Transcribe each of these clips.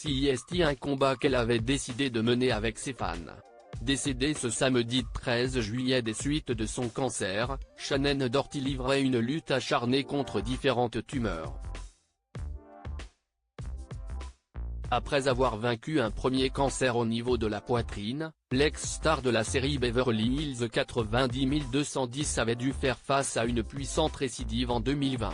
CIST, un combat qu'elle avait décidé de mener avec ses fans. Décédée ce samedi 13 juillet des suites de son cancer, Shannon Doherty livrait une lutte acharnée contre différentes tumeurs. Après avoir vaincu un premier cancer au niveau de la poitrine, l'ex-star de la série Beverly Hills 90210 avait dû faire face à une puissante récidive en 2020.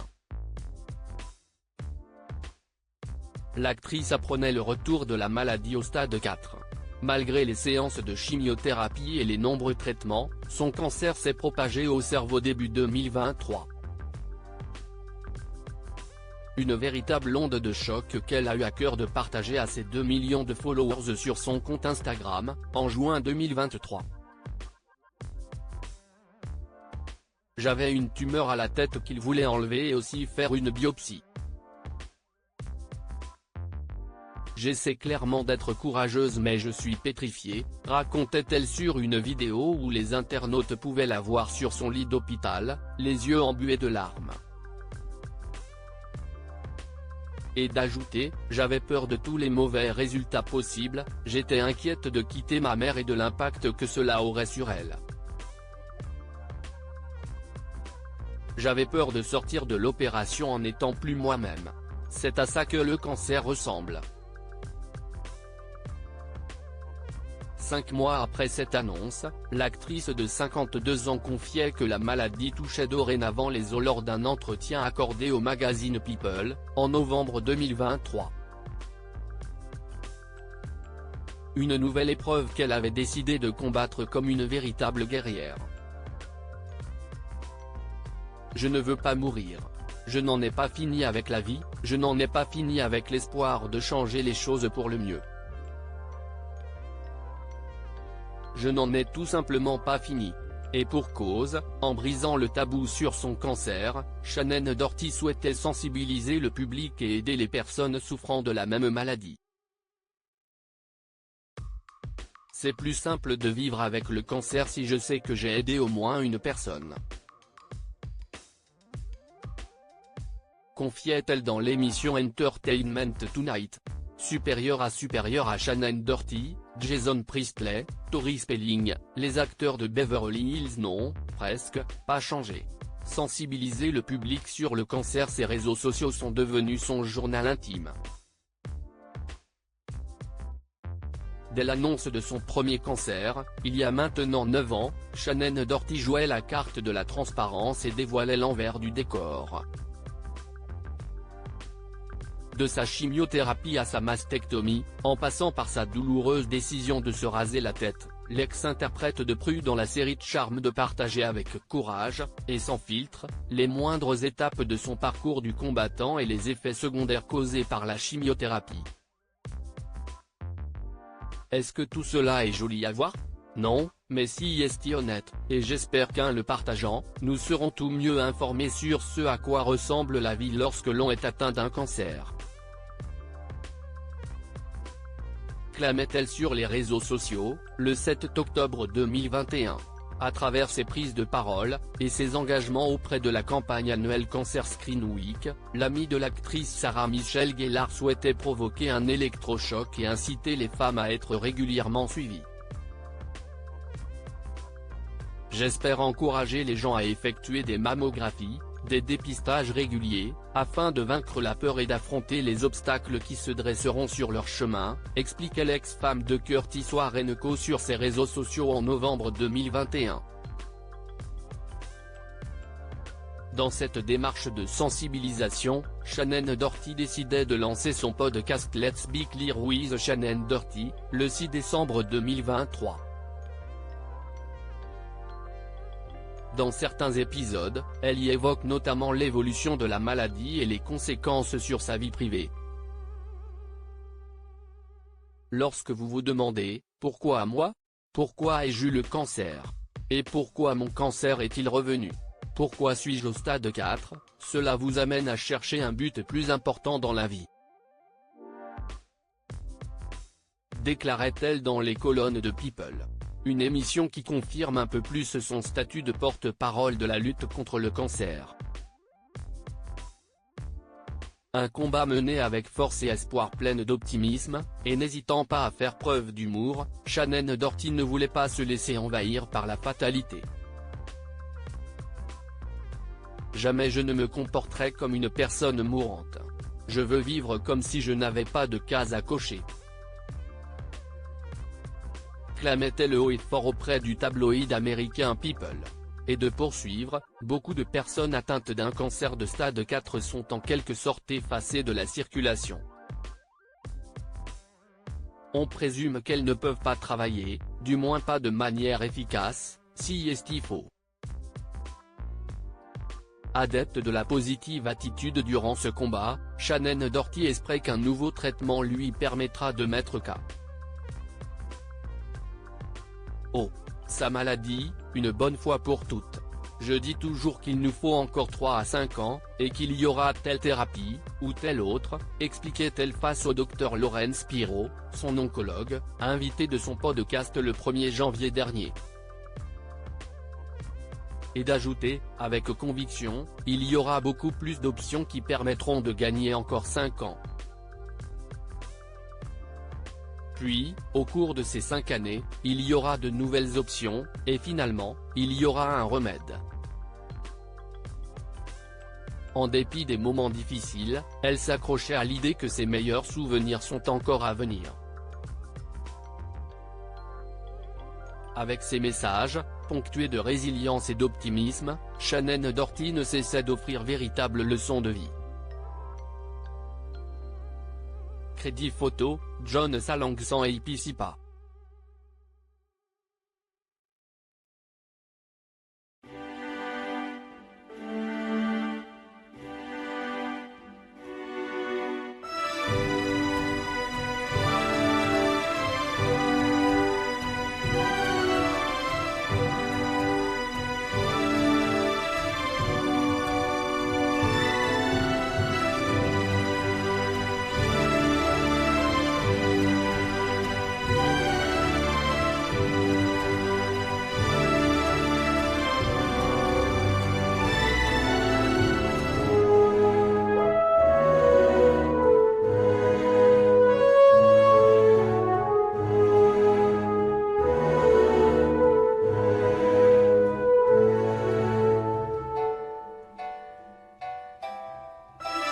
L'actrice apprenait le retour de la maladie au stade 4. Malgré les séances de chimiothérapie et les nombreux traitements, son cancer s'est propagé au cerveau début 2023. Une véritable onde de choc qu'elle a eu à cœur de partager à ses 2 millions de followers sur son compte Instagram, en juin 2023. J'avais une tumeur à la tête qu'il voulait enlever et aussi faire une biopsie. J'essaie clairement d'être courageuse mais je suis pétrifiée, racontait-elle sur une vidéo où les internautes pouvaient la voir sur son lit d'hôpital, les yeux embués de larmes. Et d'ajouter, j'avais peur de tous les mauvais résultats possibles, j'étais inquiète de quitter ma mère et de l'impact que cela aurait sur elle. J'avais peur de sortir de l'opération en n'étant plus moi-même. C'est à ça que le cancer ressemble. 5 mois après cette annonce, l'actrice de 52 ans confiait que la maladie touchait dorénavant les os lors d'un entretien accordé au magazine People, en novembre 2023. Une nouvelle épreuve qu'elle avait décidé de combattre comme une véritable guerrière. Je ne veux pas mourir. Je n'en ai pas fini avec la vie, je n'en ai pas fini avec l'espoir de changer les choses pour le mieux. Je n'en ai tout simplement pas fini. Et pour cause, en brisant le tabou sur son cancer, Shannon Doherty souhaitait sensibiliser le public et aider les personnes souffrant de la même maladie. C'est plus simple de vivre avec le cancer si je sais que j'ai aidé au moins une personne. Confiait-elle dans l'émission Entertainment Tonight. Supérieur à Shannon Doherty, Jason Priestley, Tori Spelling, les acteurs de Beverly Hills n'ont, presque, pas changé. Sensibiliser le public sur le cancer, ses réseaux sociaux sont devenus son journal intime. Dès l'annonce de son premier cancer, il y a maintenant 9 ans, Shannon Doherty jouait la carte de la transparence et dévoilait l'envers du décor. De sa chimiothérapie à sa mastectomie, en passant par sa douloureuse décision de se raser la tête, l'ex-interprète de Prue dans la série Charmed de partager avec courage, et sans filtre, les moindres étapes de son parcours du combattant et les effets secondaires causés par la chimiothérapie. Est-ce que tout cela est joli à voir? Non, mais si est honnête, et j'espère qu'en le partageant, nous serons tout mieux informés sur ce à quoi ressemble la vie lorsque l'on est atteint d'un cancer. Clamait-elle sur les réseaux sociaux, le 7 octobre 2021. À travers ses prises de parole, et ses engagements auprès de la campagne annuelle Cancer Screen Week, l'amie de l'actrice Sarah Michelle Gellar souhaitait provoquer un électrochoc et inciter les femmes à être régulièrement suivies. J'espère encourager les gens à effectuer des mammographies, des dépistages réguliers, afin de vaincre la peur et d'affronter les obstacles qui se dresseront sur leur chemin, expliquait l'ex-femme de Curtis Warrenco sur ses réseaux sociaux en novembre 2021. Dans cette démarche de sensibilisation, Shannon Doherty décidait de lancer son podcast Let's Be Clear with Shannon Doherty, le 6 décembre 2023. Dans certains épisodes, elle y évoque notamment l'évolution de la maladie et les conséquences sur sa vie privée. Lorsque vous vous demandez, pourquoi moi? Pourquoi ai-je eu le cancer? Et pourquoi mon cancer est-il revenu? Pourquoi suis-je au stade 4? Cela vous amène à chercher un but plus important dans la vie. Déclarait-elle dans les colonnes de People. Une émission qui confirme un peu plus son statut de porte-parole de la lutte contre le cancer. Un combat mené avec force et espoir, pleine d'optimisme, et n'hésitant pas à faire preuve d'humour, Shannon Doherty ne voulait pas se laisser envahir par la fatalité. Jamais je ne me comporterai comme une personne mourante. Je veux vivre comme si je n'avais pas de case à cocher. Clamait-elle haut et fort auprès du tabloïd américain People. Et de poursuivre, beaucoup de personnes atteintes d'un cancer de stade 4 sont en quelque sorte effacées de la circulation. On présume qu'elles ne peuvent pas travailler, du moins pas de manière efficace, si est-il faux. Adepte de la positive attitude durant ce combat, Shannon Doherty espère qu'un nouveau traitement lui permettra de mettre KO sa maladie, une bonne fois pour toutes. Je dis toujours qu'il nous faut encore 3 à 5 ans, et qu'il y aura telle thérapie, ou telle autre, expliquait-elle face au Dr Lawrence Pirot, son oncologue, invité de son podcast le 1er janvier dernier. Et d'ajouter, avec conviction, il y aura beaucoup plus d'options qui permettront de gagner encore 5 ans. Puis, au cours de ces 5 années, il y aura de nouvelles options, et finalement, il y aura un remède. En dépit des moments difficiles, elle s'accrochait à l'idée que ses meilleurs souvenirs sont encore à venir. Avec ses messages, ponctués de résilience et d'optimisme, Shannon Doherty ne cessait d'offrir véritable leçons de vie. Crédit photo, John Salangsan et Ipisipa.